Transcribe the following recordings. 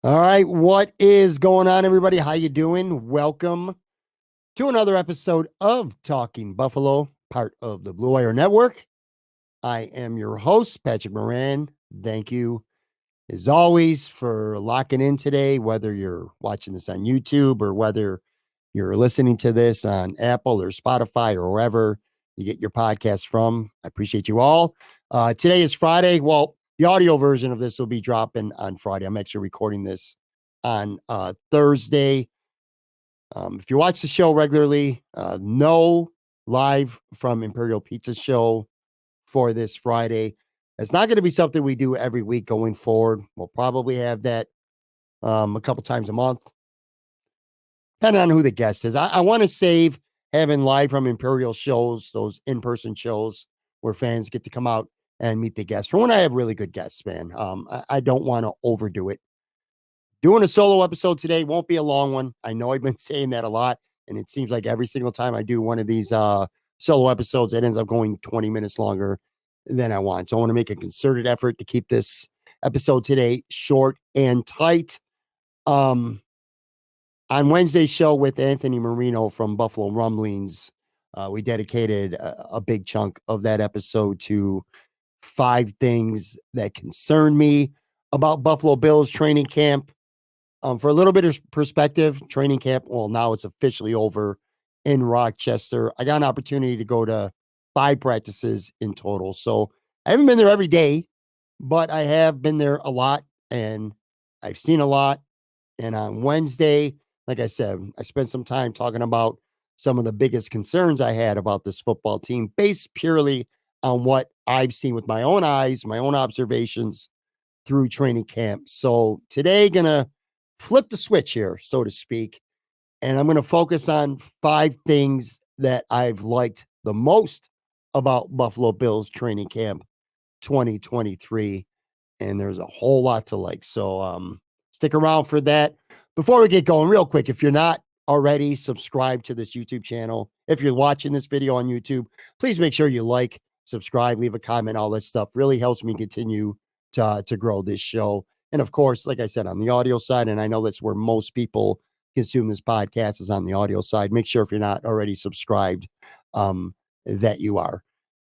All right, what is going on, everybody? How you doing? Welcome to another episode of Talking Buffalo, part of the Blue Wire Network. I am your host, Patrick Moran. Thank you, as always, for locking in today, whether you're watching this on YouTube or whether you're listening to this on Apple or Spotify or wherever you get your podcast from. I appreciate you all. Today is Friday. Well, the audio version of this will be dropping on Friday. I'm actually recording this on Thursday. If you watch the show regularly, no live from Imperial Pizza Show for this Friday. It's not going to be something we do every week going forward. We'll probably have that a couple times a month, depending on who the guest is. I want to save having live from Imperial shows, those in-person shows where fans get to come out and meet the guests. For when I have really good guests, man. I don't want to overdo it. Doing a solo episode today won't be a long one. I know I've been saying that a lot, and it seems like every single time I do one of these solo episodes, it ends up going 20 minutes longer than I want. So I want to make a concerted effort to keep this episode today short and tight. On Wednesday's show with Anthony Marino from Buffalo Rumblings, we dedicated a big chunk of that episode to 5 things that concern me about Buffalo Bills training camp. For a little bit of perspective, training camp, well, now it's officially over in Rochester. I got an opportunity to go to 5 practices in total. So I haven't been there every day, but I have been there a lot and I've seen a lot. And on Wednesday, like I said, I spent some time talking about some of the biggest concerns I had about this football team based purely on what I've seen with my own eyes, my own observations through training camp. So today, gonna flip the switch here, so to speak, and I'm gonna focus on 5 things that I've liked the most about Buffalo Bills training camp 2023. And there's a whole lot to like. So stick around for that. Before we get going, real quick, if you're not already subscribed to this YouTube channel, if you're watching this video on YouTube, please make sure you like, subscribe, leave a comment, all that stuff. Really helps me continue to grow this show. And of course, like I said, on the audio side, and I know that's where most people consume this podcast is on the audio side. Make sure if you're not already subscribed, that you are.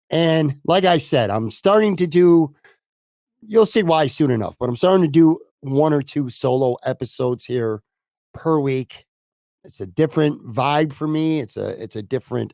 And like I said, I'm starting to do, you'll see why soon enough, but I'm starting to do 1 or 2 solo episodes here per week. It's a different vibe for me. It's a different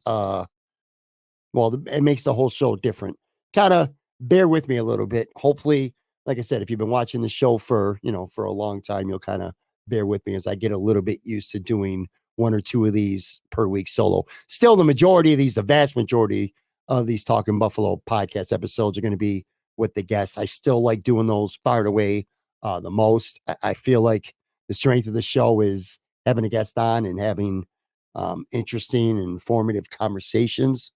well, it makes the whole show different. Kind of bear with me a little bit. Hopefully, like I said, if you've been watching the show for, for a long time, you'll kind of bear with me as I get a little bit used to doing 1 or 2 of these per week solo. Still, the majority of these, the vast majority of these Talking Buffalo podcast episodes are going to be with the guests. I still like doing those fired away the most. I feel like the strength of the show is having a guest on and having interesting and informative conversations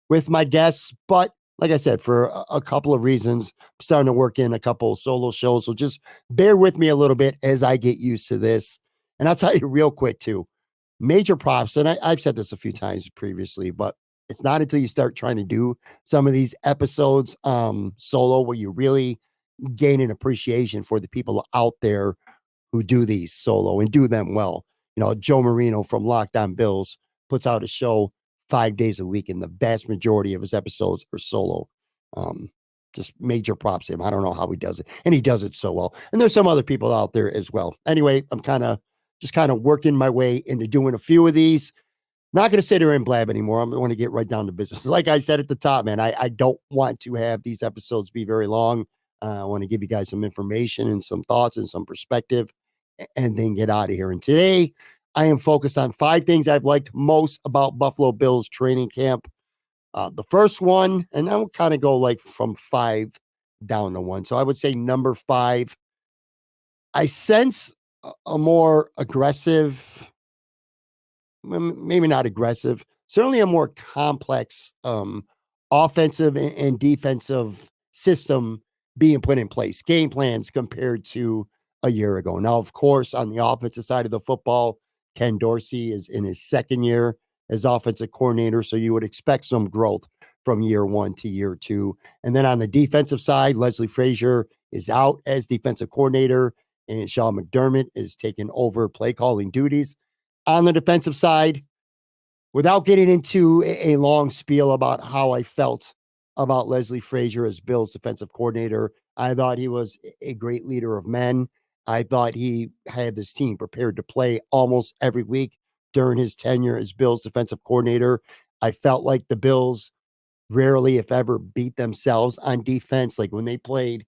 with my guests. But like I said, for a couple of reasons, I'm starting to work in a couple of solo shows. So just bear with me a little bit as I get used to this. And I'll tell you real quick, too, major props. And I've said this a few times previously, but it's not until you start trying to do some of these episodes solo where you really gain an appreciation for the people out there who do these solo and do them well. Joe Marino from Locked On Bills puts out a show 5 days a week, and the vast majority of his episodes are solo. Just major props to him. I don't know how he does it, and he does it so well. And there's some other people out there as well. Anyway, I'm kind of working my way into doing a few of these. Not going to sit here and blab anymore. I'm going to get right down to business. Like I said at the top, man, I don't want to have these episodes be very long. I want to give you guys some information and some thoughts and some perspective and then get out of here. And today I am focused on 5 things I've liked most about Buffalo Bills training camp. The first one, and I will kind of go like from 5 down to 1. So I would say number 5, I sense a more aggressive, maybe not aggressive, certainly a more complex offensive and defensive system being put in place, game plans compared to a year ago. Now, of course, on the offensive side of the football, Ken Dorsey is in his 2nd year as offensive coordinator, so you would expect some growth from year 1 to year 2. And then on the defensive side, Leslie Frazier is out as defensive coordinator, and Sean McDermott is taking over play calling duties on the defensive side. Without getting into a long spiel about how I felt about Leslie Frazier as Bill's defensive coordinator, I thought he was a great leader of men. I thought he had this team prepared to play almost every week during his tenure as Bill's defensive coordinator. I felt like the Bills rarely, if ever, beat themselves on defense. Like when they played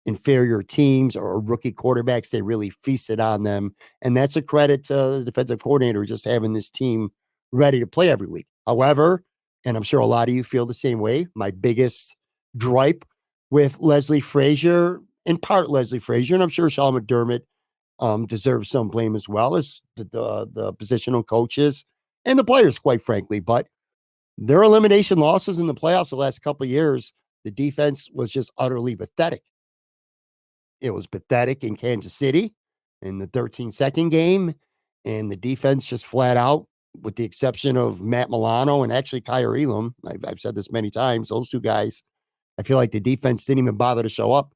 inferior teams or rookie quarterbacks, they really feasted on them. And that's a credit to the defensive coordinator just having this team ready to play every week. However, and I'm sure a lot of you feel the same way, my biggest gripe with Leslie Frazier, in part Leslie Frazier, and I'm sure Sean McDermott deserves some blame as well as the positional coaches and the players, quite frankly. But their elimination losses in the playoffs the last couple of years, the defense was just utterly pathetic. It was pathetic in Kansas City in the 13-second game, and the defense just flat out, with the exception of Matt Milano and actually Kyer Elam. I've said this many times. Those two guys, I feel like the defense didn't even bother to show up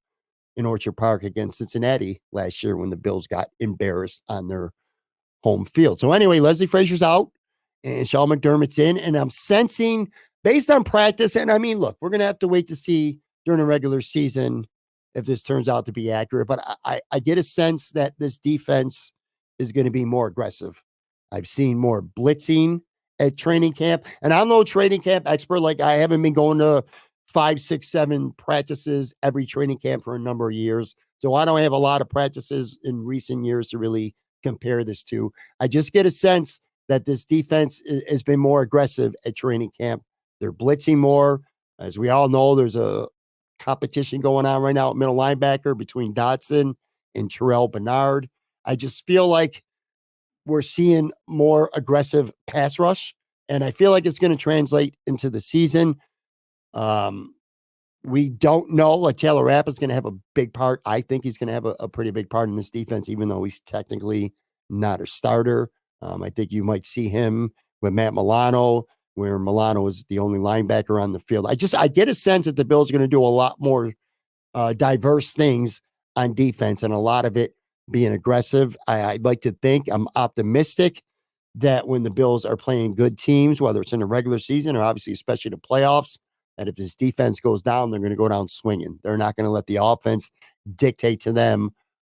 in Orchard Park against Cincinnati last year when the Bills got embarrassed on their home field. So anyway, Leslie Frazier's out and Sean McDermott's in, and I'm sensing based on practice, and I mean, look, we're going to have to wait to see during the regular season if this turns out to be accurate, but I get a sense that this defense is going to be more aggressive. I've seen more blitzing at training camp, and I'm no training camp expert. Like I haven't been going to 5, 6, 7 practices every training camp for a number of years. So I don't have a lot of practices in recent years to really compare this to. I just get a sense that this defense has been more aggressive at training camp. They're blitzing more. As we all know, there's a competition going on right now at middle linebacker between Dotson and Terrell Bernard. I just feel like we're seeing more aggressive pass rush, and I feel like it's going to translate into the season. Um, we don't know. Like Taylor Rapp is going to have a big part. I think he's going to have a pretty big part in this defense, even though he's technically not a starter. I think you might see him with Matt Milano, where Milano is the only linebacker on the field. I get a sense that the Bills are going to do a lot more diverse things on defense, and a lot of it being aggressive. I'd like to think I'm optimistic that when the Bills are playing good teams, whether it's in the regular season or obviously especially the playoffs, that if this defense goes down, they're going to go down swinging. They're not going to let the offense dictate to them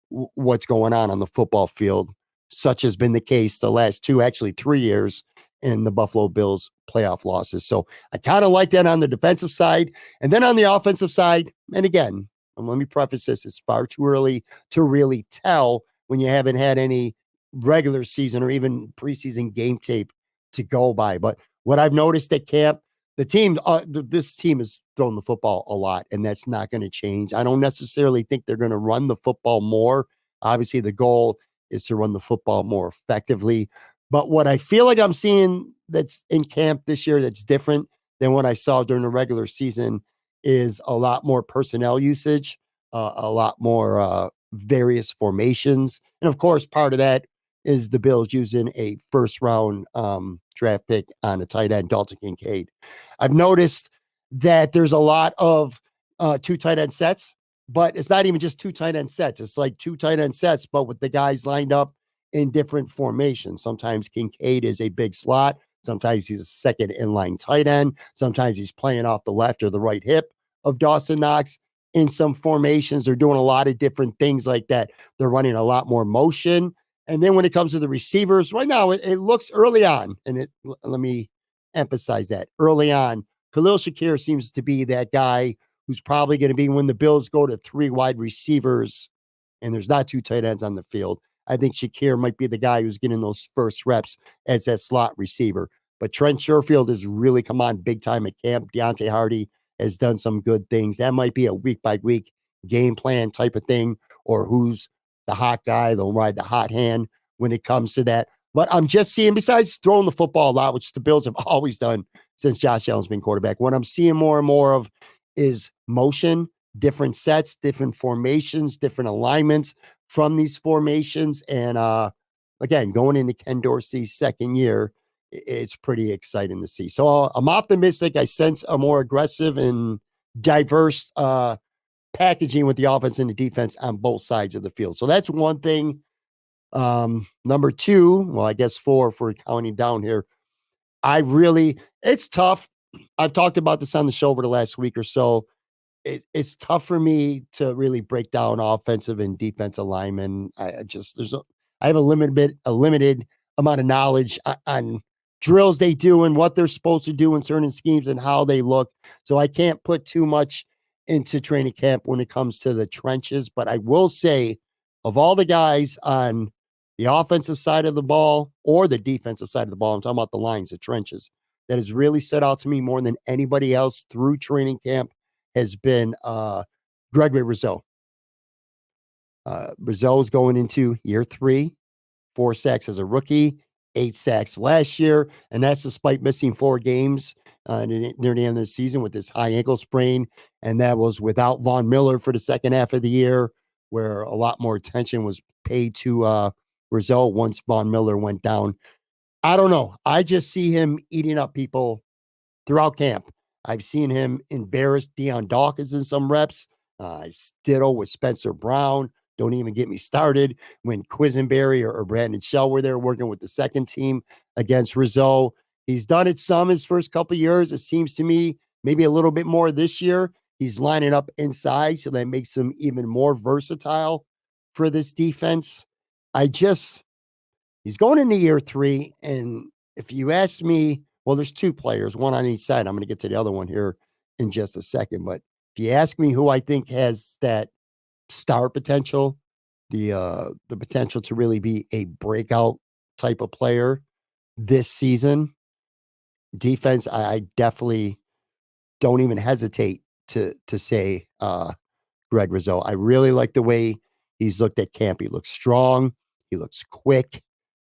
what's going on the football field. Such has been the case the last 2, actually 3 years in the Buffalo Bills playoff losses. So I kind of like that on the defensive side. And then on the offensive side, and again, let me preface this, it's far too early to really tell when you haven't had any regular season or even preseason game tape to go by. But what I've noticed at camp, this team has thrown the football a lot, and that's not going to change. I don't necessarily think they're going to run the football more. Obviously, the goal is to run the football more effectively. But what I feel like I'm seeing that's in camp this year that's different than what I saw during the regular season is a lot more personnel usage, a lot more various formations. And of course, part of that is the Bills using a first round draft pick on a tight end, Dalton Kincaid. I've noticed that there's a lot of 2 tight end sets, but it's not even just 2 tight end sets. It's like 2 tight end sets, but with the guys lined up in different formations. Sometimes Kincaid is a big slot. Sometimes he's a second inline tight end. Sometimes he's playing off the left or the right hip of Dawson Knox. In some formations, they're doing a lot of different things like that. They're running a lot more motion. And then when it comes to the receivers, right now, it looks early on, and let me emphasize that, early on, Khalil Shakir seems to be that guy who's probably going to be when the Bills go to 3 wide receivers and there's not 2 tight ends on the field. I think Shakir might be the guy who's getting those first reps as that slot receiver. But Trent Sherfield has really come on big time at camp. Deontay Hardy has done some good things. That might be a week-by-week game plan type of thing, or who's the hot guy. They'll ride the hot hand when it comes to that. But I'm just seeing, besides throwing the football a lot, which the Bills have always done since Josh Allen's been quarterback, what I'm seeing more and more of is motion, different sets, different formations, different alignments from these formations. And again, going into Ken Dorsey's second year, it's pretty exciting to see. So I'm optimistic. I sense a more aggressive and diverse packaging with the offense and the defense on both sides of the field. So that's one thing. Number two, well, I guess four if we're counting down here. It's tough. I've talked about this on the show over the last week or so. It's tough for me to really break down offensive and defensive linemen. I have a limited amount of knowledge on drills they do and what they're supposed to do in certain schemes and how they look. So I can't put too much into training camp when it comes to the trenches. But I will say, of all the guys on the offensive side of the ball or the defensive side of the ball, I'm talking about the lines, the trenches, that has really stood out to me more than anybody else through training camp has been Gregory Rosseau. Rousseau's going into year 3, 4 sacks as a rookie, 8 sacks last year, and that's despite missing 4 games near the end of the season with this high ankle sprain, and that was without Von Miller for the second half of the year, where a lot more attention was paid to Rousseau once Von Miller went down. I don't know. I just see him eating up people throughout camp. I've seen him embarrass Deion Dawkins in some reps. Ditto with Spencer Brown. Don't even get me started when Quisenberry or Brandon Shell were there working with the second team against Rousseau. He's done it some his first couple years. It seems to me maybe a little bit more this year. He's lining up inside, so that makes him even more versatile for this defense. He's going into year 3, and if you ask me, well, there's 2 players, one on each side. I'm going to get to the other one here in just a second. But if you ask me who I think has that star potential, the potential to really be a breakout type of player this season, defense, I definitely don't even hesitate to say Greg Rousseau. I really like the way he's looked at camp. He looks strong. He looks quick.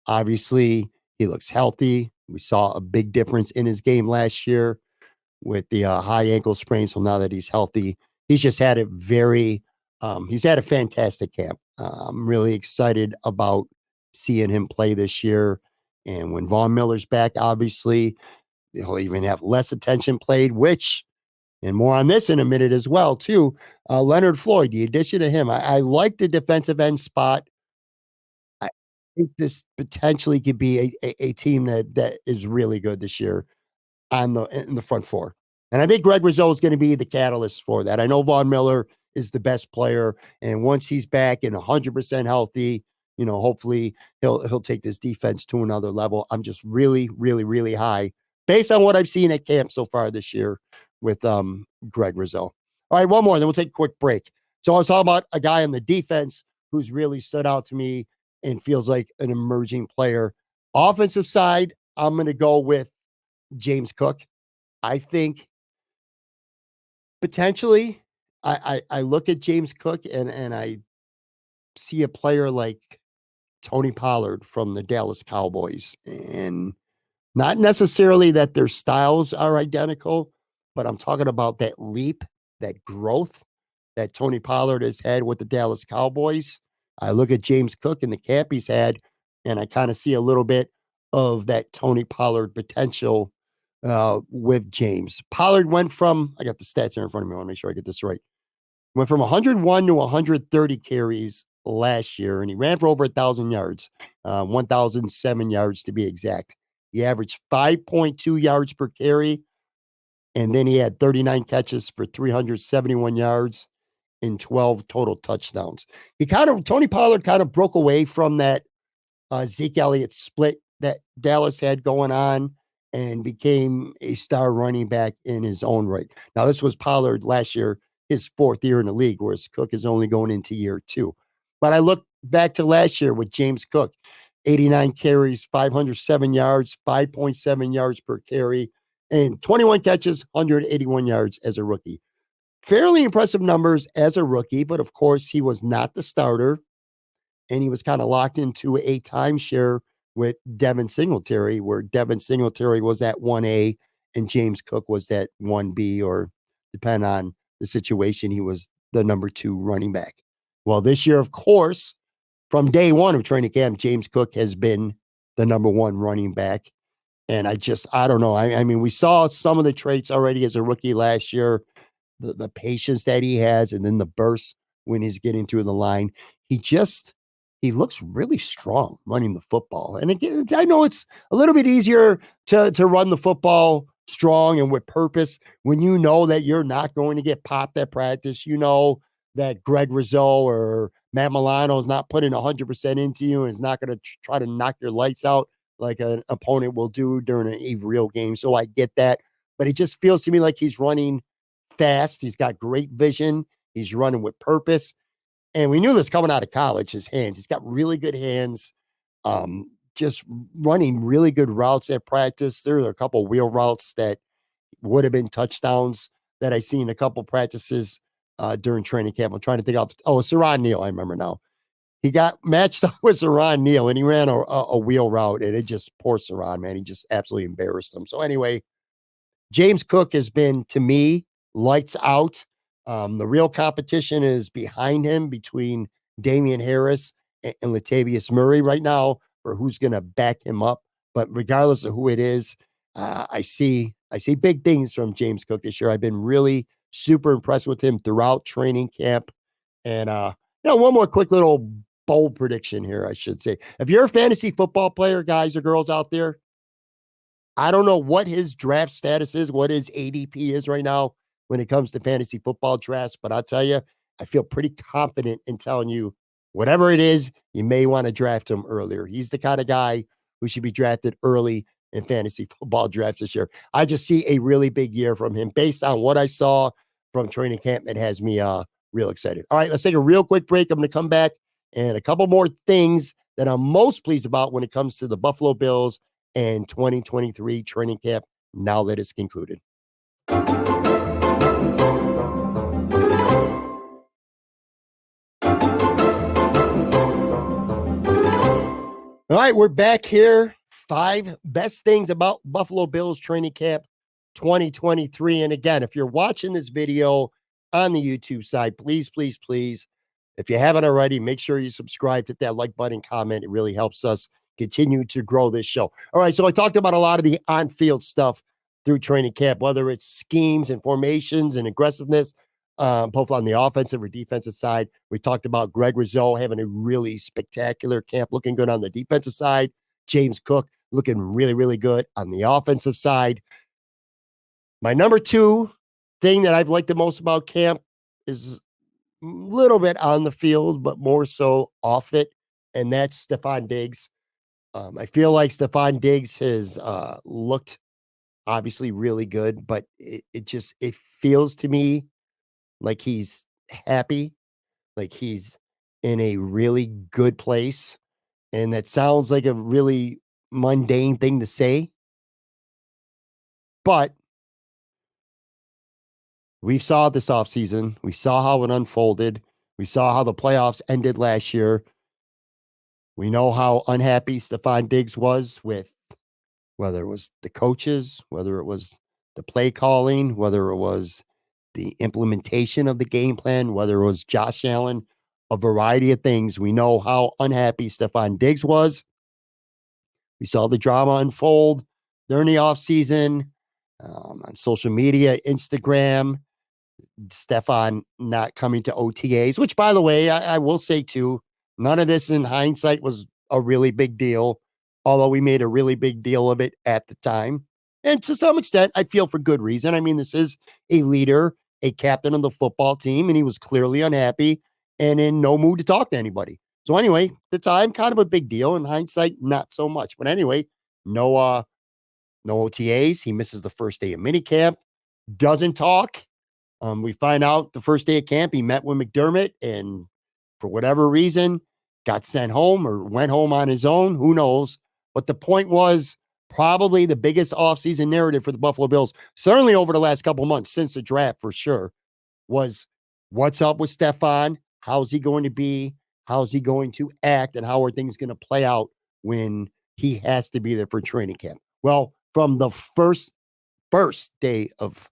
Obviously, he looks healthy. We saw a big difference in his game last year with the high ankle sprain. So now that he's healthy, he's just had he's had a fantastic camp. I'm really excited about seeing him play this year. And when Von Miller's back, obviously, he'll even have less attention played, and more on this in a minute as well, too. Leonard Floyd, the addition of him, I like the defensive end spot. I think this potentially could be a team that is really good this year in the front four. And I think Greg Rousseau is going to be the catalyst for that. I know Von Miller is the best player, and once he's back and 100% healthy, hopefully he'll take this defense to another level. I'm just really, really, really high based on what I've seen at camp so far this year with Greg Rousseau. All right, one more, then we'll take a quick break. So I was talking about a guy on the defense who's really stood out to me and feels like an emerging player. Offensive side, I'm going to go with James Cook. I think potentially I look at James Cook and I see a player like Tony Pollard from the Dallas Cowboys, and not necessarily that their styles are identical, but I'm talking about that leap, that growth that Tony Pollard has had with the Dallas Cowboys. I look at James Cook and the camp he's had, and I kind of see a little bit of that Tony Pollard potential with James. Pollard went from, I got the stats here in front of me. I want to make sure I get this right. Went from 101 to 130 carries last year, and he ran for over 1,000 yards, 1,007 yards to be exact. He averaged 5.2 yards per carry, and then he had 39 catches for 371 yards and 12 total touchdowns. Tony Pollard kind of broke away from that Zeke Elliott split that Dallas had going on and became a star running back in his own right. Now, this was Pollard last year, his 4th year in the league, whereas Cook is only going into year 2. But I look back to last year with James Cook, 89 carries, 507 yards, 5.7 yards per carry, and 21 catches, 181 yards as a rookie. Fairly impressive numbers as a rookie, but of course, he was not the starter, and he was kind of locked into a timeshare with Devin Singletary, where Devin Singletary was that 1A and James Cook was that 1B, or depend on the situation, he was the number 2 running back. Well, this year, of course, from day one of training camp, James Cook has been the number 1 running back. And I don't know. I mean, we saw some of the traits already as a rookie last year. the patience that he has, and then the burst when he's getting through the line. He just he looks really strong running the football. And again, I know it's a little bit easier to run the football strong and with purpose when you know that you're not going to get popped at practice. You know that Greg Rosseau or Matt Milano is not putting 100% into you and is not going to try to knock your lights out like an opponent will do during a real game. So I get that. But it just feels to me like he's running fast. He's got great vision. He's running with purpose. And we knew this coming out of college, his hands. He's got really good hands, just running really good routes at practice. There are a couple wheel routes that would have been touchdowns that I seen a couple practices during training camp. I'm trying to think of, Saran Neal, I remember now. He got matched up with Saran Neal and he ran a wheel route, and it just, poor Saran, man. He just absolutely embarrassed him. So anyway, James Cook has been, to me, lights out. The real competition is behind him between Damian Harris and Latavius Murray right now for who's going to back him up. But regardless of who it is, I see big things from James Cook this year. I've been really super impressed with him throughout training camp. And one more quick little bold prediction here, I should say. If you're a fantasy football player, guys or girls out there, I don't know what his draft status is, what his ADP is right now when it comes to fantasy football drafts, but I'll tell you, I feel pretty confident in telling you whatever it is, you may want to draft him earlier. He's the kind of guy who should be drafted early in fantasy football drafts this year. I just see a really big year from him based on what I saw from training camp. That has me real excited. All right, let's take a real quick break. I'm going to come back and a couple more things that I'm most pleased about when it comes to the Buffalo Bills and 2023 training camp now that it's concluded. All right, we're back here. 5 best things about Buffalo Bills training camp 2023. And again, if you're watching this video on the YouTube side, please, please, please, if you haven't already, make sure you subscribe, hit that like button, comment. It really helps us continue to grow this show. All right, so I talked about a lot of the on-field stuff through training camp, whether it's schemes and formations and aggressiveness, both on the offensive or defensive side. We talked about Greg Rosseau having a really spectacular camp, looking good on the defensive side. James Cook looking really, really good on the offensive side. My number 2 thing that I've liked the most about camp is a little bit on the field, but more so off it, and that's Stefon Diggs. I feel like Stefon Diggs has looked obviously really good, but it feels to me like he's happy, like he's in a really good place. And that sounds like a really mundane thing to say, but we saw this offseason. We saw how it unfolded. We saw how the playoffs ended last year. We know how unhappy Stefon Diggs was with whether it was the coaches, whether it was the play calling, whether it was the implementation of the game plan, whether it was Josh Allen, a variety of things. We know how unhappy Stefon Diggs was. We saw the drama unfold during the offseason on social media, Instagram, Stefon not coming to OTAs, which, by the way, I will say too, none of this in hindsight was a really big deal, although we made a really big deal of it at the time. And to some extent, I feel for good reason. I mean, this is a leader, a captain of the football team, and he was clearly unhappy and in no mood to talk to anybody. So anyway, at the time, kind of a big deal. In hindsight, not so much. But anyway, no OTAs. He misses the first day of minicamp, doesn't talk. We find out the first day of camp, he met with McDermott and for whatever reason got sent home or went home on his own. Who knows? But the point was probably the biggest offseason narrative for the Buffalo Bills, certainly over the last couple months since the draft for sure, was what's up with Stefon? How's he going to be? How's he going to act? And how are things going to play out when he has to be there for training camp? Well, from the first day of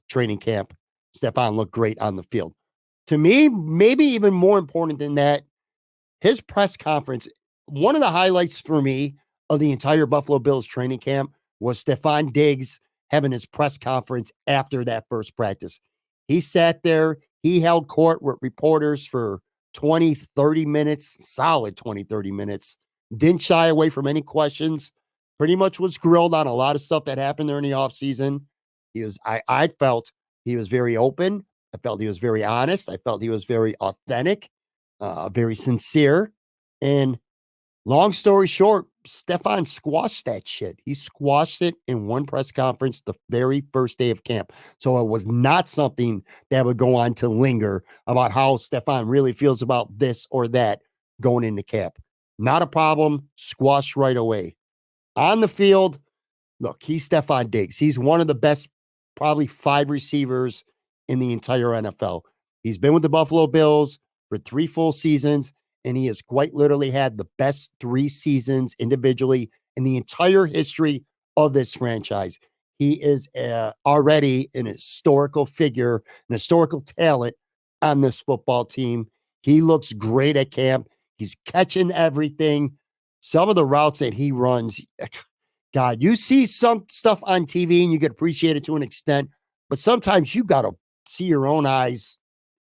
training camp, Stefon looked great on the field. To me, maybe even more important than that, his press conference, one of the highlights for me of the entire Buffalo Bills training camp was Stefon Diggs having his press conference after that first practice. He sat there, he held court with reporters for 20, 30 minutes, solid 20, 30 minutes, didn't shy away from any questions, pretty much was grilled on a lot of stuff that happened during the offseason. I felt he was very open. I felt he was very honest. I felt he was very authentic, very sincere. And long story short, Stefon squashed that shit. He squashed it in one press conference the very first day of camp. So it was not something that would go on to linger about how Stefon really feels about this or that going into camp. Not a problem. Squashed right away. On the field, look, he's Stefon Diggs. He's one of the best, probably 5 receivers in the entire NFL. He's been with the Buffalo Bills for 3 full seasons, and he has quite literally had the best 3 seasons individually in the entire history of this franchise. He is already an historical figure, an historical talent on this football team. He looks great at camp. He's catching everything. Some of the routes that he runs, God, you see some stuff on TV and you get appreciate it to an extent, but sometimes you got to see your own eyes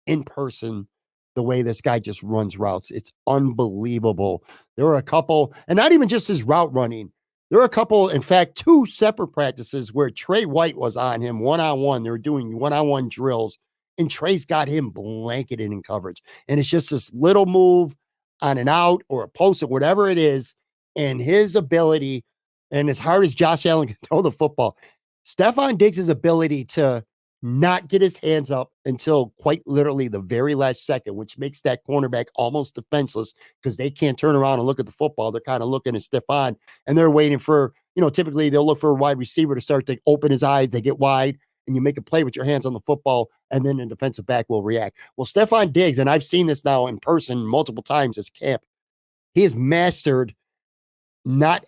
in person the way this guy just runs routes. It's unbelievable. There were a couple, and not even just his route running. There were a couple, in fact, 2 separate practices where Trey White was on him one-on-one. They were doing one-on-one drills, and Trey's got him blanketed in coverage. And it's just this little move on an out or a post or whatever it is, and his ability, and as hard as Josh Allen can throw the football, Stefon Diggs' ability to not get his hands up until quite literally the very last second, which makes that cornerback almost defenseless because they can't turn around and look at the football. They're kind of looking at Stefon and they're waiting for, typically they'll look for a wide receiver to start to open his eyes. They get wide and you make a play with your hands on the football and then the defensive back will react. Well, Stefon Diggs, and I've seen this now in person multiple times as camp, he has mastered not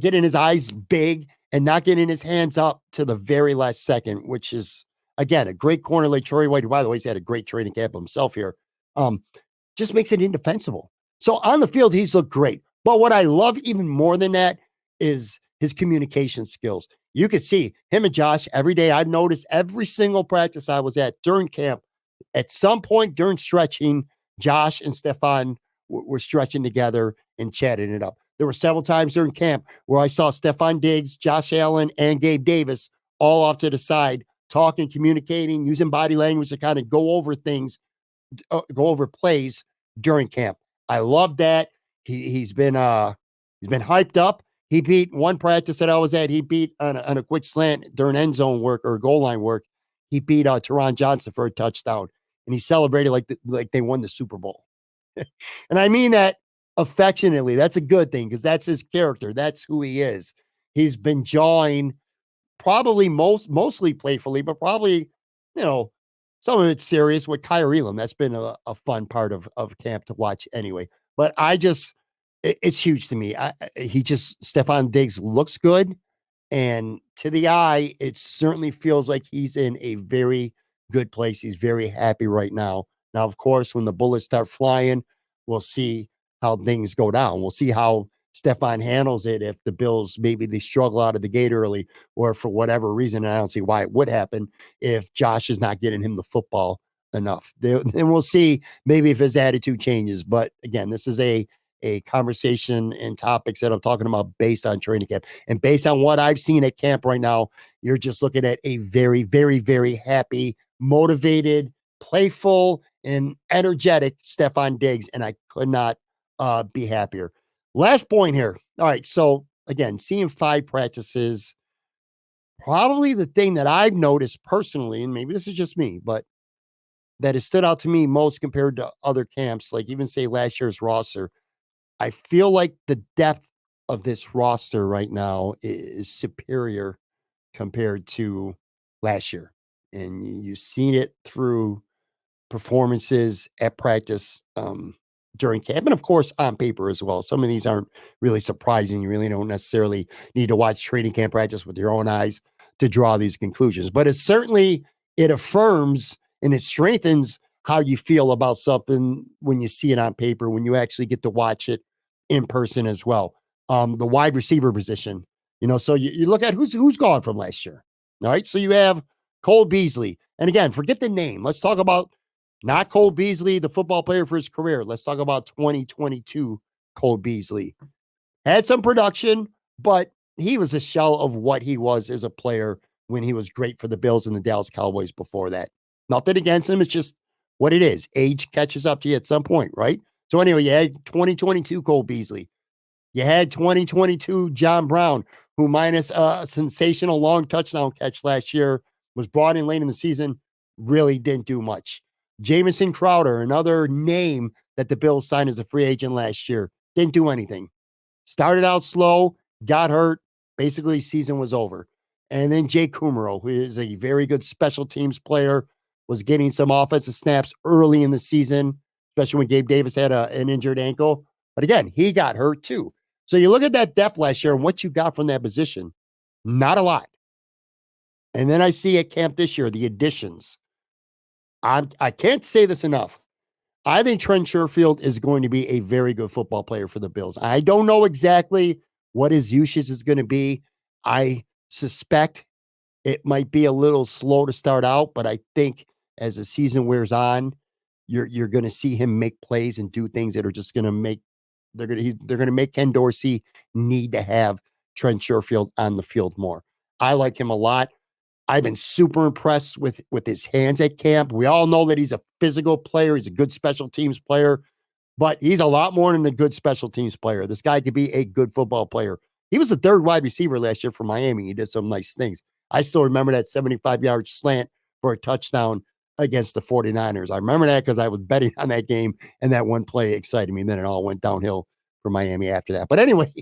getting his eyes big and not getting his hands up to the very last second, which is, again, a great corner like Troy White, who, by the way, he's had a great training camp himself here, just makes it indefensible. So on the field, he's looked great. But what I love even more than that is his communication skills. You can see him and Josh every day. I've noticed every single practice I was at during camp, at some point during stretching, Josh and Stefon were stretching together and chatting it up. There were several times during camp where I saw Stefon Diggs, Josh Allen, and Gabe Davis all off to the side, talking, communicating, using body language to kind of go over things, go over plays during camp. I love that. He's been hyped up. He beat one practice that I was at. He beat on a quick slant during end zone work or goal line work. He beat Teron Johnson for a touchdown, and he celebrated like they won the Super Bowl. And I mean that affectionately. That's a good thing because that's his character. That's who he is. He's been jawing probably mostly playfully, but probably, some of it's serious with Kyrie Elam. That's been a fun part of camp to watch anyway. But it's huge to me. Stefon Diggs looks good. And to the eye, it certainly feels like he's in a very good place. He's very happy right now. Now, of course, when the bullets start flying, we'll see how things go down. We'll see how Stefon handles it if the Bills, maybe they struggle out of the gate early, or for whatever reason, and I don't see why it would happen if Josh is not getting him the football enough. Then we'll see maybe if his attitude changes. But again, this is a conversation and topics that I'm talking about based on training camp. And based on what I've seen at camp right now, you're just looking at a very, very, very happy, motivated, playful, and energetic Stefon Diggs. And I could not be happier. Last point here. All right. So again, seeing 5 practices, probably the thing that I've noticed personally, and maybe this is just me, but that has stood out to me most compared to other camps, like even say last year's roster, I feel like the depth of this roster right now is superior compared to last year. And you've seen it through performances at practice during camp, and of course on paper as well. Some of these aren't really surprising. You really don't necessarily need to watch training camp practice with your own eyes to draw these conclusions. But it affirms and it strengthens how you feel about something when you see it on paper, when you actually get to watch it in person as well. The wide receiver position, so you look at who's gone from last year. All right. So you have Cole Beasley, And again, forget the name. Let's talk about not Cole Beasley, the football player for his career. Let's talk about 2022 Cole Beasley. Had some production, but he was a shell of what he was as a player when he was great for the Bills and the Dallas Cowboys before that. Nothing against him. It's just what it is. Age catches up to you at some point, right? So anyway, you had 2022 Cole Beasley. You had 2022 John Brown, who minus a sensational long touchdown catch last year, was brought in late in the season, really didn't do much. Jamison Crowder, another name that the Bills signed as a free agent last year, didn't do anything. Started out slow, got hurt. Basically, season was over. And then Jake Kummerow, who is a very good special teams player, was getting some offensive snaps early in the season, especially when Gabe Davis had an injured ankle. But again, he got hurt too. So you look at that depth last year and what you got from that position, not a lot. And then I see at camp this year, the additions. I can't say this enough. I think Trent Sherfield is going to be a very good football player for the Bills. I don't know exactly what his usage is going to be. I suspect it might be a little slow to start out, but I think as the season wears on, you're going to see him make plays and do things that are just going to make they're going to make Ken Dorsey need to have Trent Sherfield on the field more. I like him a lot. I've been super impressed with his hands at camp. We all know that he's a physical player. He's a good special teams player, but he's a lot more than a good special teams player. This guy could be a good football player. He was the third wide receiver last year for Miami. He did some nice things. I still remember that 75-yard slant for a touchdown against the 49ers. I remember that because I was betting on that game, and that one play excited me, and then it all went downhill for Miami after that. But anyway,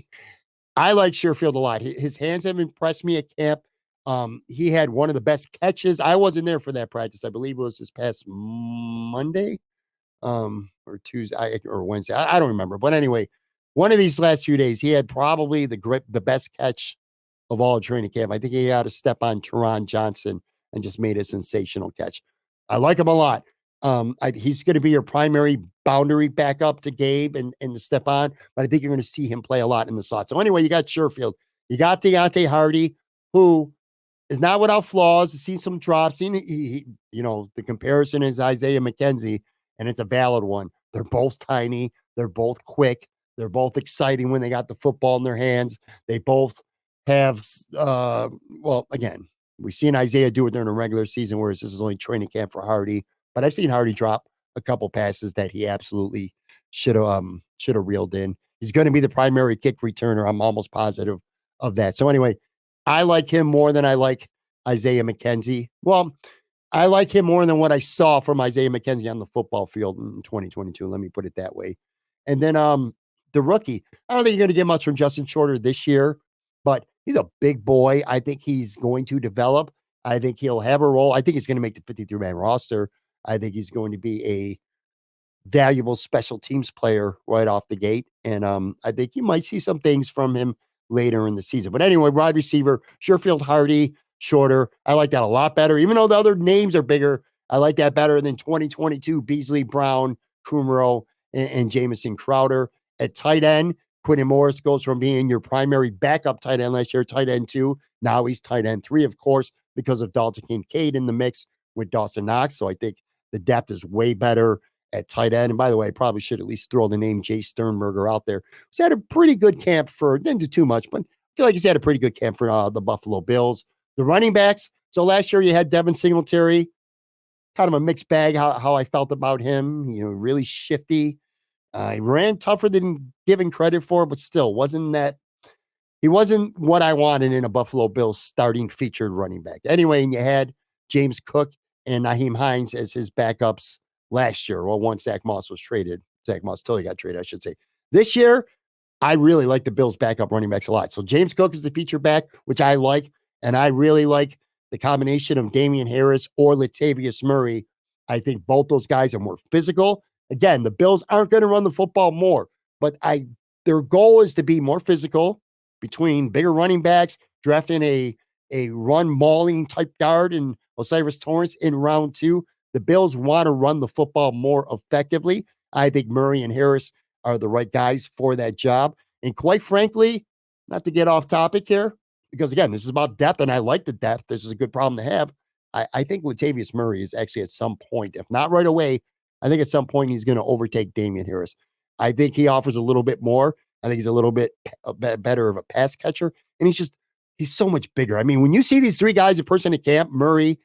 I like Sherfield a lot. His hands have impressed me at camp. He had one of the best catches. I wasn't there for that practice. I believe it was this past Monday, or Tuesday or Wednesday. I don't remember. But anyway, one of these last few days, he had probably the best catch of all training camp. I think he had to step on Teron Johnson and just made a sensational catch. I like him a lot. He's going to be your primary boundary backup to Gabe and Stefon, but I think you're going to see him play a lot in the slot. So anyway, you got Sherfield. You got Deontay Hardy, who is not without flaws. Seen some drops. The comparison is Isaiah McKenzie, and it's a valid one. They're both tiny. They're both quick. They're both exciting when they got the football in their hands. They both have, again, we've seen Isaiah do it during a regular season, whereas this is only training camp for Hardy. But I've seen Hardy drop a couple passes that he absolutely should have reeled in. He's going to be the primary kick returner. I'm almost positive of that. So anyway, I like him more than I like Isaiah McKenzie. Well, I like him more than what I saw from Isaiah McKenzie on the football field in 2022. Let me put it that way. And then the rookie, I don't think you're going to get much from Justin Shorter this year, but he's a big boy. I think he's going to develop. I think he'll have a role. I think he's going to make the 53-man roster. I think he's going to be a valuable special teams player right off the gate. And I think you might see some things from him later in the season. But anyway, wide receiver, Sherfield, Hardy, Shorter. I like that a lot better. Even though the other names are bigger, I like that better than 2022 Beasley, Brown, Kummerow, and Jamison Crowder. At tight end, Quentin Morris goes from being your primary backup tight end last year, tight end 2. Now he's tight end 3, of course, because of Dalton Kincaid in the mix with Dawson Knox. So I think the depth is way better at tight end. And by the way, I probably should at least throw the name Jay Sternberger out there. He's had a pretty good camp didn't do too much, but I feel like he's had a pretty good camp for the Buffalo Bills. The running backs. So last year you had Devin Singletary, kind of a mixed bag, how I felt about him, really shifty. He ran tougher than given credit for, but still he wasn't what I wanted in a Buffalo Bills starting featured running back. Anyway, and you had James Cook and Naheem Hines as his backups last year. Well, once Zach Moss was traded, Zach Moss totally got traded, I should say. This year, I really like the Bills' backup running backs a lot. So James Cook is the feature back, which I like, and I really like the combination of Damian Harris or Latavius Murray. I think both those guys are more physical. Again, the Bills aren't going to run the football more, but their goal is to be more physical between bigger running backs, drafting a run mauling type guard in Osiris Torrance in round 2. The Bills want to run the football more effectively. I think Murray and Harris are the right guys for that job. And quite frankly, not to get off topic here, because again, this is about depth, and I like the depth. This is a good problem to have. I think Latavius Murray is actually at some point, if not right away, I think at some point he's going to overtake Damian Harris. I think he offers a little bit more. I think he's a little bit better of a pass catcher, and he's so much bigger. I mean, when you see these three guys in person at camp, Murray,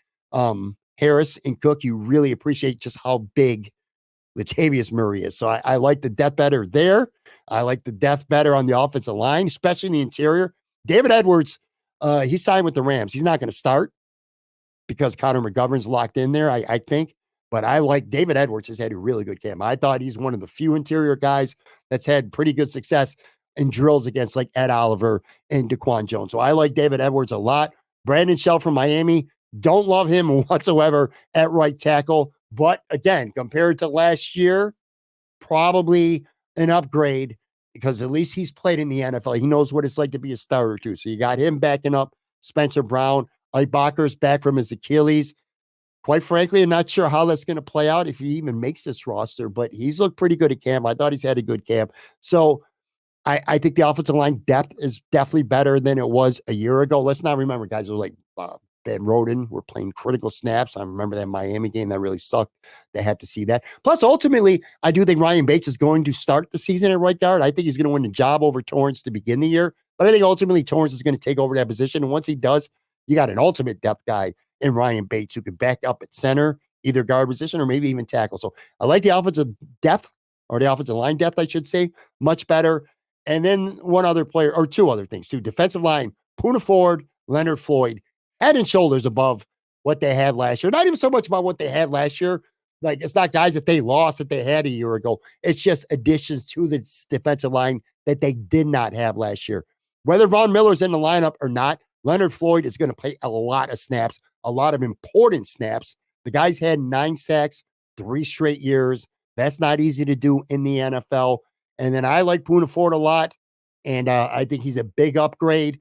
Harris, and Cook, you really appreciate just how big Latavius Murray is. So I like the depth better there. I like the depth better on the offensive line, especially in the interior. David Edwards, he signed with the Rams. He's not going to start because Connor McGovern's locked in there, I think. But I like David Edwards has had a really good camp. I thought he's one of the few interior guys that's had pretty good success in drills against like Ed Oliver and Daquan Jones. So I like David Edwards a lot. Brandon Shell from Miami, don't love him whatsoever at right tackle. But again, compared to last year, probably an upgrade because at least he's played in the NFL. He knows what it's like to be a starter too. So you got him backing up Spencer Brown. Ibaka's back from his Achilles. Quite frankly, I'm not sure how that's going to play out if he even makes this roster, but he's looked pretty good at camp. I thought he's had a good camp. So I think the offensive line depth is definitely better than it was a year ago. Let's not remember, guys, like Ben Roden were playing critical snaps. I remember that Miami game that really sucked. They had to see that. Plus, ultimately, I do think Ryan Bates is going to start the season at right guard. I think he's going to win the job over Torrance to begin the year. But I think ultimately Torrance is going to take over that position. And once he does, you got an ultimate depth guy in Ryan Bates who can back up at center, either guard position or maybe even tackle. So I like the offensive depth or the offensive line depth, I should say, much better. And then one other player or two other things too. Defensive line, Poona Ford, Leonard Floyd, head and shoulders above what they had last year. Not even so much about what they had last year. Like it's not guys that they lost that they had a year ago. It's just additions to the defensive line that they did not have last year. Whether Von Miller's in the lineup or not, Leonard Floyd is going to play a lot of snaps, a lot of important snaps. The guy's had 9 sacks, 3 straight years. That's not easy to do in the NFL. And then I like Poona Ford a lot. And I think he's a big upgrade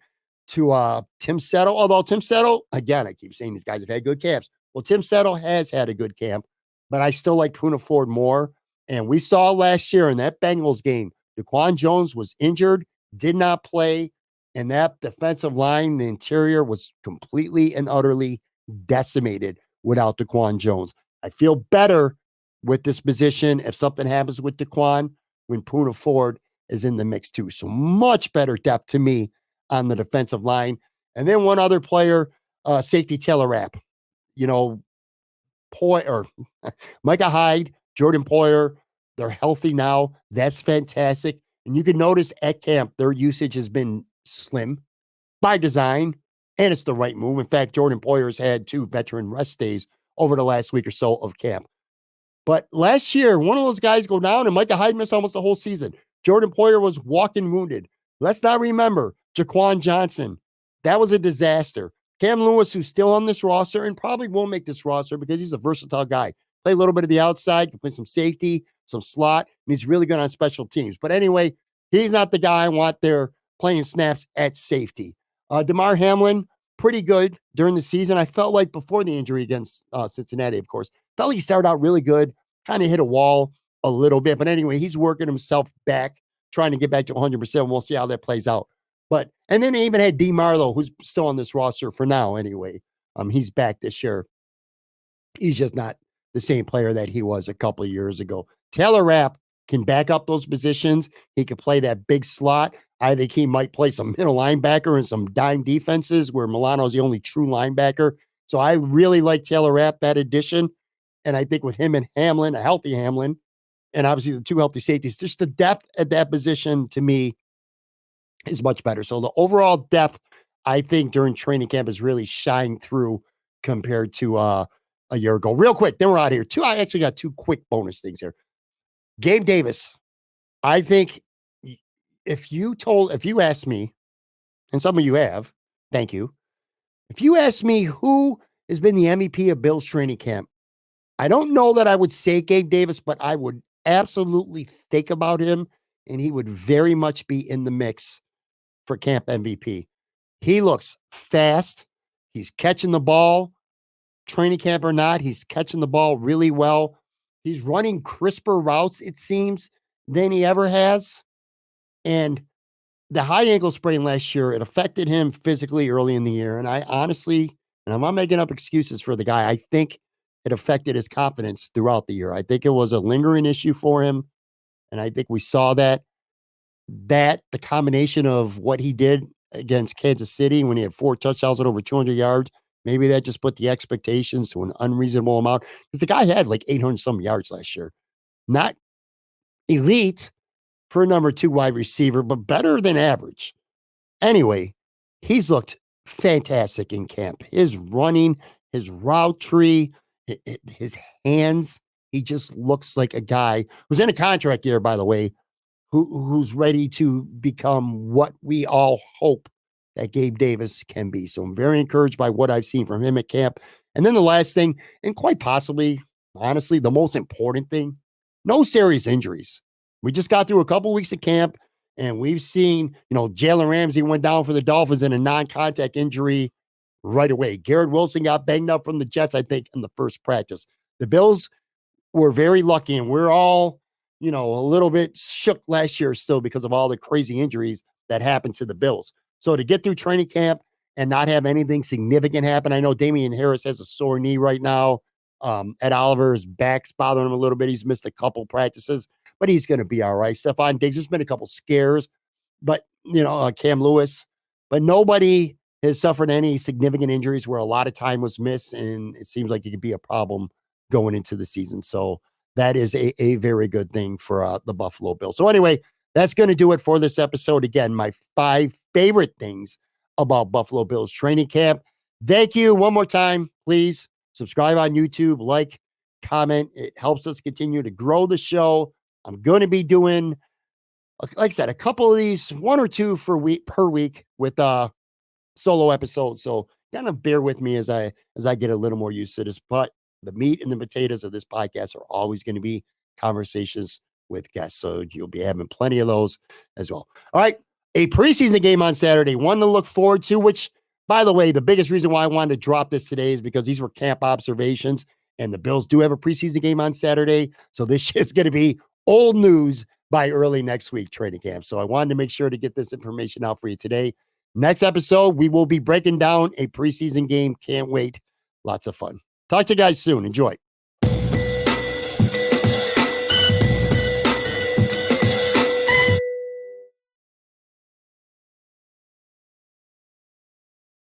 to Tim Settle. Although Tim Settle, again, I keep saying these guys have had good camps. Well, Tim Settle has had a good camp, but I still like Poona Ford more. And we saw last year in that Bengals game, Daquan Jones was injured, did not play, and that defensive line, the interior, was completely and utterly decimated without Daquan Jones. I feel better with this position if something happens with Daquan when Poona Ford is in the mix too. So much better depth to me on the defensive line. And then one other player, safety Taylor Rapp. You know, Micah Hyde, Jordan Poyer, they're healthy now. That's fantastic. And you can notice at camp, their usage has been slim by design, and it's the right move. In fact, Jordan Poyer's had 2 veteran rest days over the last week or so of camp. But last year, one of those guys go down, and Micah Hyde missed almost the whole season. Jordan Poyer was walking wounded. Let's not remember Jaquan Johnson. That was a disaster. Cam Lewis, who's still on this roster and probably won't make this roster because he's a versatile guy. Play a little bit of the outside, can play some safety, some slot, and he's really good on special teams. But anyway, he's not the guy I want there playing snaps at safety. DeMar Hamlin, pretty good during the season. I felt like before the injury against Cincinnati, of course, felt like he started out really good, kind of hit a wall a little bit. But anyway, he's working himself back, trying to get back to 100%. We'll see how that plays out. But, and then they even had D. Marlowe, who's still on this roster for now anyway. He's back this year. He's just not the same player that he was a couple of years ago. Taylor Rapp can back up those positions. He can play that big slot. I think he might play some middle linebacker and some dime defenses where Milano's the only true linebacker. So I really like Taylor Rapp, that addition. And I think with him and Hamlin, a healthy Hamlin, and obviously the 2 healthy safeties, just the depth at that position to me is much better. So the overall depth, I think during training camp is really shined through compared to a year ago. Real quick, then we're out of here. I actually got 2 quick bonus things here. Gabe Davis, I think if you asked me, and some of you have, thank you. If you asked me who has been the MVP of Bills training camp, I don't know that I would say Gabe Davis, but I would absolutely think about him, and he would very much be in the mix for camp MVP. He looks fast. He's catching the ball, training camp or not. He's catching the ball really well. He's running crisper routes, it seems, than he ever has. And the high ankle sprain last year, it affected him physically early in the year. And I honestly And I'm not making up excuses for the guy. I think it affected his confidence throughout the year. I think it was a lingering issue for him. And I think we saw that the combination of what he did against Kansas City when he had 4 touchdowns and over 200 yards, maybe that just put the expectations to an unreasonable amount because the guy had like 800 some yards last year. Not elite for a number 2 wide receiver, but better than average. Anyway, he's looked fantastic in camp. His running, his route tree, his hands, he just looks like a guy who's in a contract year, by the way, who's ready to become what we all hope that Gabe Davis can be. So I'm very encouraged by what I've seen from him at camp. And then the last thing, and quite possibly, honestly, the most important thing, no serious injuries. We just got through a couple weeks of camp and we've seen, Jalen Ramsey went down for the Dolphins in a non-contact injury right away. Garrett Wilson got banged up from the Jets, I think, in the first practice. The Bills were very lucky, and we're all, a little bit shook last year still because of all the crazy injuries that happened to the Bills. So to get through training camp and not have anything significant happen, I know Damian Harris has a sore knee right now. Ed Oliver's back's bothering him a little bit. He's missed a couple practices, but he's going to be all right. Stefon Diggs, there's been a couple scares, but, Cam Lewis, but nobody has suffered any significant injuries where a lot of time was missed, and it seems like it could be a problem going into the season. So that is a very good thing for the Buffalo Bills. So anyway, that's going to do it for this episode. Again, my 5 favorite things about Buffalo Bills training camp. Thank you one more time. Please subscribe on YouTube, like, comment. It helps us continue to grow the show. I'm going to be doing, like I said, a couple of these, 1 or 2 per week with solo episodes. So kind of bear with me as I get a little more used to this. But the meat and the potatoes of this podcast are always going to be conversations with guests. So you'll be having plenty of those as well. All right. A preseason game on Saturday, one to look forward to, which, by the way, the biggest reason why I wanted to drop this today is because these were camp observations and the Bills do have a preseason game on Saturday. So this shit's going to be old news by early next week training camp. So I wanted to make sure to get this information out for you today. Next episode, we will be breaking down a preseason game. Can't wait. Lots of fun. Talk to you guys soon. Enjoy.